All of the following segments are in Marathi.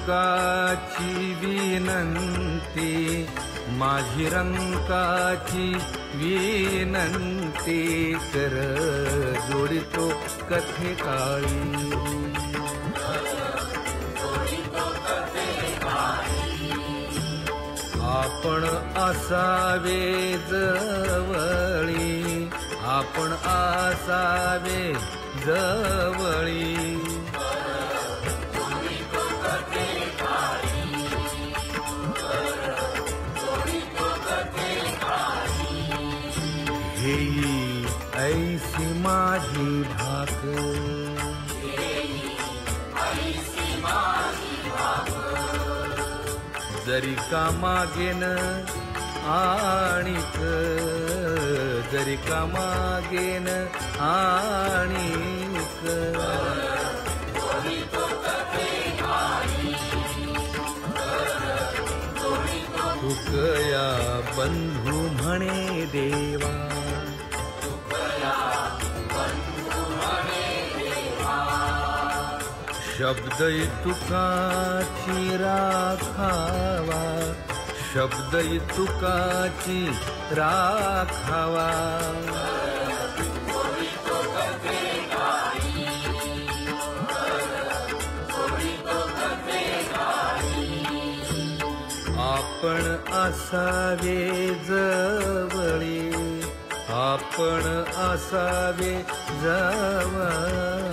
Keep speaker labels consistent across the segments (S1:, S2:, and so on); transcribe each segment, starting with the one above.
S1: तुकाची विनंती, माझी रंकाची विनंती, कर जोडितो कथे काळी. आपण असावे जवळी, आपण असावे जवळी. हेई ऐसी माझी भाक, जरी का मागेन आणिक, जरी का मागेन आणिक. तुकया बंधू म्हणे देवा, शब्द तुकाची राखावा, शब्द तुकाची राखावा. आपण असावे जवळी, आपण असावे जवळी.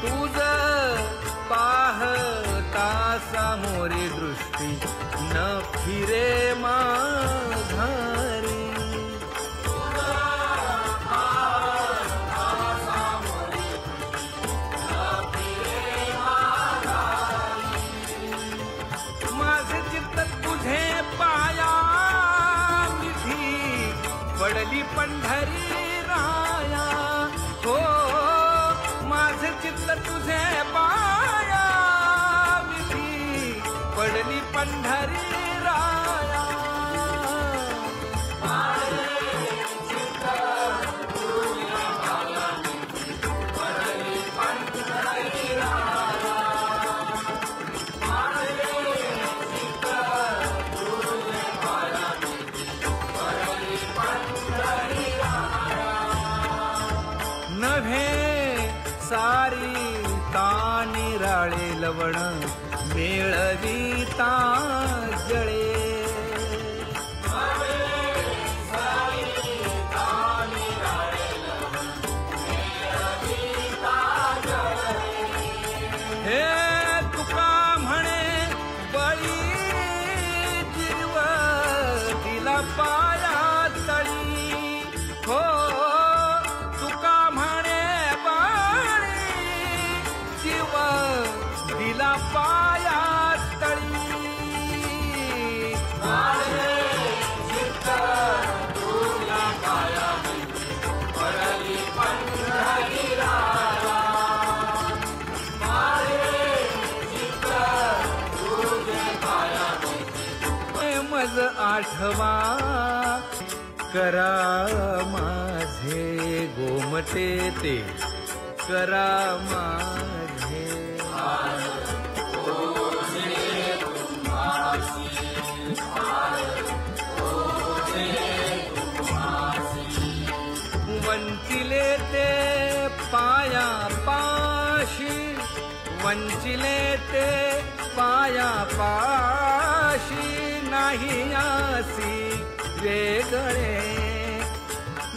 S1: तुझ पाहता सामोरी दृष्टी, न फिरे माघारी. पडली पंढरी राया, हो माझे चित्त तुझे पाया विधी, पडली पंढरी राया. नव्हे सारी तानी राळे लवण, मेळवीता जळे. हे तुका म्हणे बळी जीव दिला पाया तळी, हो दिला पाया तळी. मज आठवा करा माझे गोमटे ते, करा माझे. वंचिले ते पाया पाशी, वंचिले ते पाया पाशी. नाही आसी वेगळे,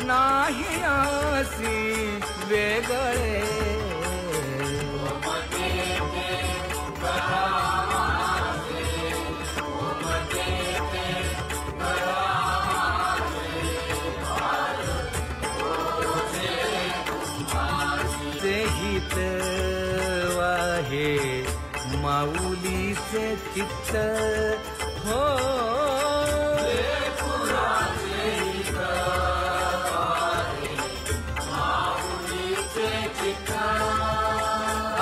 S1: नाही आसी वेगळे. हित वाहे माऊलीचे चित्त, हो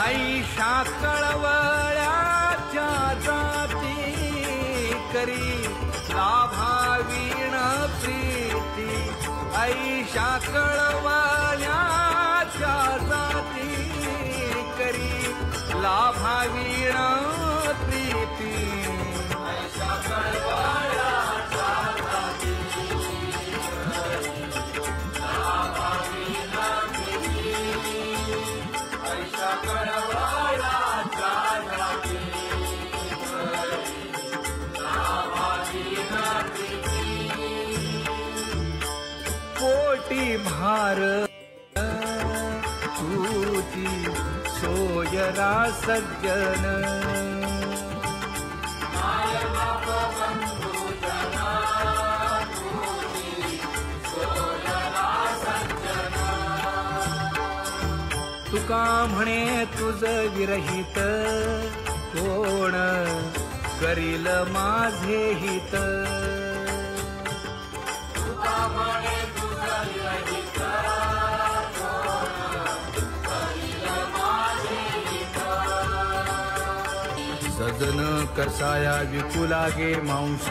S1: ऐशा कळवळ्याच्या जाती करी लाभावीण ऐशा कळवण्याच्या जाती करी लाभावीण प्रीती ऐशा कळवण्याच्या जाती लाभावीण प्रीती ऐशा कळवण्याच्या जाती कोटी भार तुझी सोयरा सज्जन तुका म्हणे तुझ विरहित कोण करील माझे हित सजन कसाया विकू लागे मांस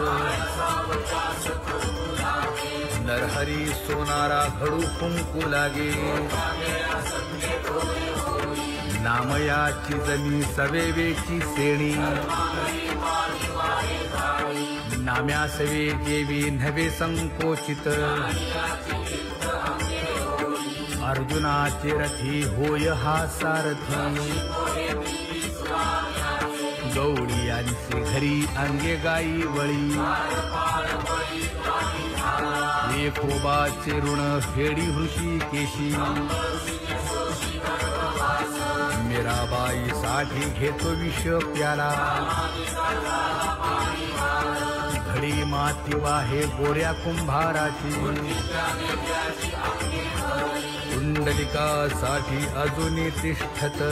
S1: नरहरी सोनारा घडू फुंकू लागे नामयाची जमी सवेवेची सेणी नाम्या सवे देवी नव्हे संकोचित अर्जुनाचे रथी होय हा सारथी गौडी यांचे घरी अंगे गाई वळी एकोबाचे ऋण फेडी हृषीकेशी मीराबाई साठी घेतो विष प्याला घडी माती वाहे गोऱ्या कुंभाराची कुंडलिकासाठी अजूनही तिष्ठत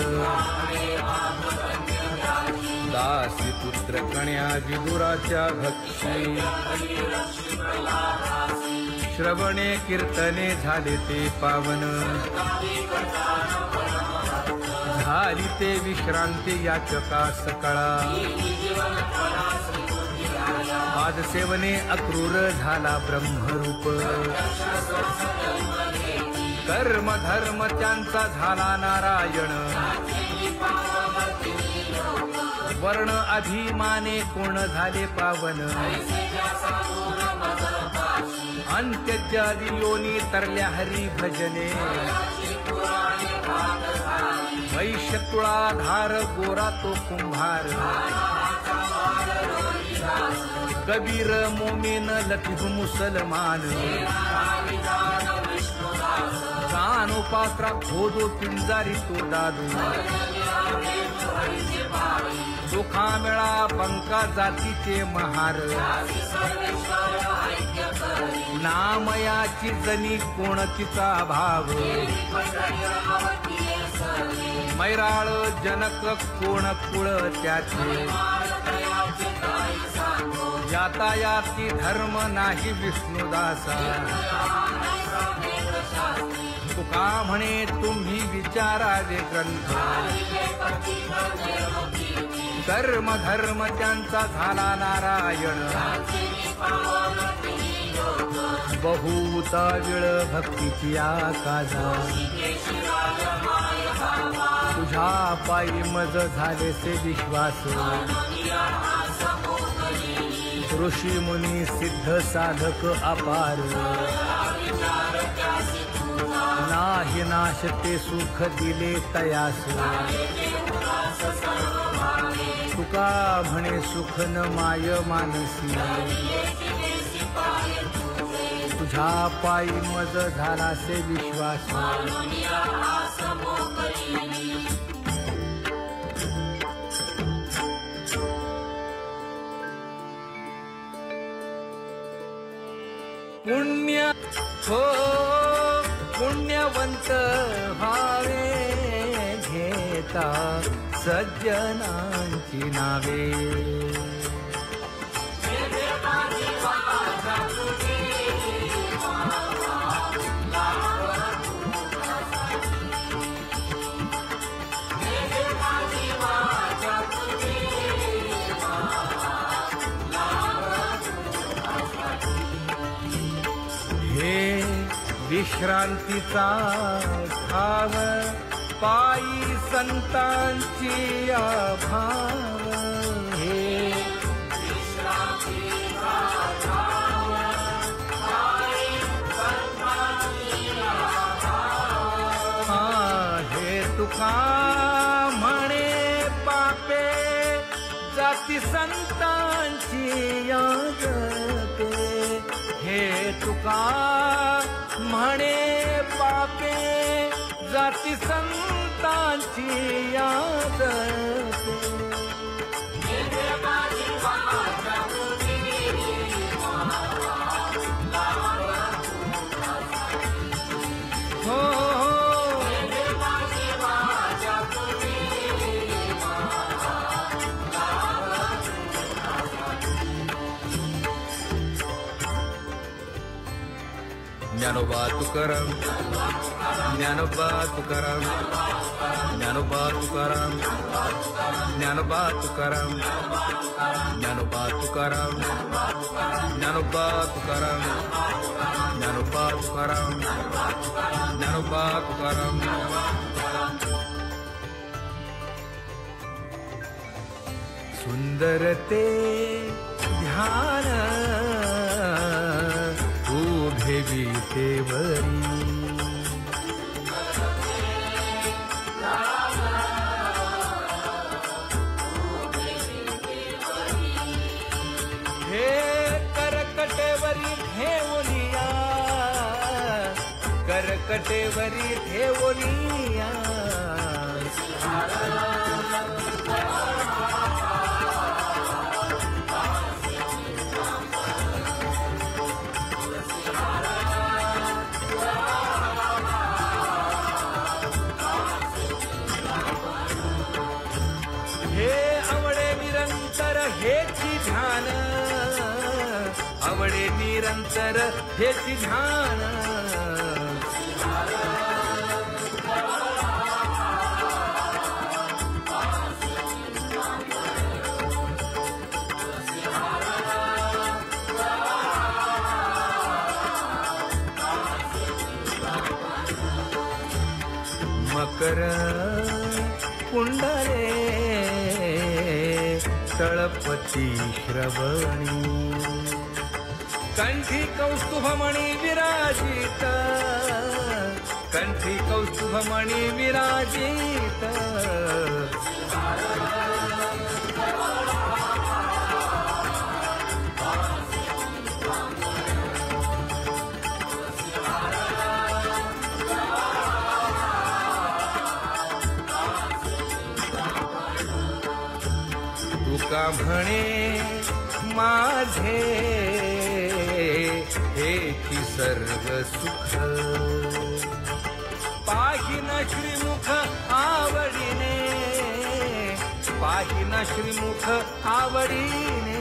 S1: दासी पुत्र कण्या विदुराच्या भक्षी श्रवणे कीर्तने झाले ते पावन झाली ते विश्रांती याचका सकळा पादसेवने अक्रूर झाला ब्रह्मरूप कर्म धर्म त्यांचा झाला नारायण वर्ण अभिमाने कोण झाले पावन अंत्यजादी योनी तरल्या हरी भजने वैश्य कुळाधार गोरा तो कुंभार कबीर मोमीन लतीफ मुसलमान कानोपात्रा खोदो पिंजारी तो दादू दुखा मेळा पंका जातीचे महार नामयाची जनी कोण तिचा भाव मैराळ जनक कोण कुळ त्याचे यातायाती धर्म नाही विष्णुदासा तुका म्हणे तुम्ही विचारावे ग्रंथ कर्म धर्म त्यांचा झाला नारायण बहुता वेळ भक्तीची आकाजा तुझ्या पायी मज झाले से विश्वास ऋषी मुनी सिद्ध साधक अपार नाही नाश ते सुख दिले तयास तुका म्हणे सुख न माय मानसी तुझ्या पायी मज झाला से विश्वास पुण्य हो पुण्यवंत भावे घेता सज्जनांची नावे विश्रांतीचा ठाव पायी संतांची भाव हे हे तुका म्हणे पापे जाती संतांची यादते हे तुका म्हणे पापे जाती संतांची यादते हो ज्ञानोबा तुकाराम ज्ञानोबा तुकाराम ज्ञानोबा तुकाराम ज्ञानोबा तुकाराम ज्ञानोबा तुकाराम ज्ञानोबा तुकाराम ज्ञानोबा तुकाराम ज्ञानोबा तुकाराम सुंदर ते ध्यान उभे विटेवरी हे करकटेवरी ठेवलिया करकटेवरी ठेवलिया हे आवडे निरंतर हेची ध्यान आवडे निरंतर हेची ध्यान मकर कुंडले तळपती श्रवणी कंठी कौस्तुभमणी विराजित कंठी कौस्तुभमणी विराजित तुका म्हणे माझे हेची सर्व सुख पाहिन श्रीमुख आवडीने पाहिन श्रीमुख आवडीने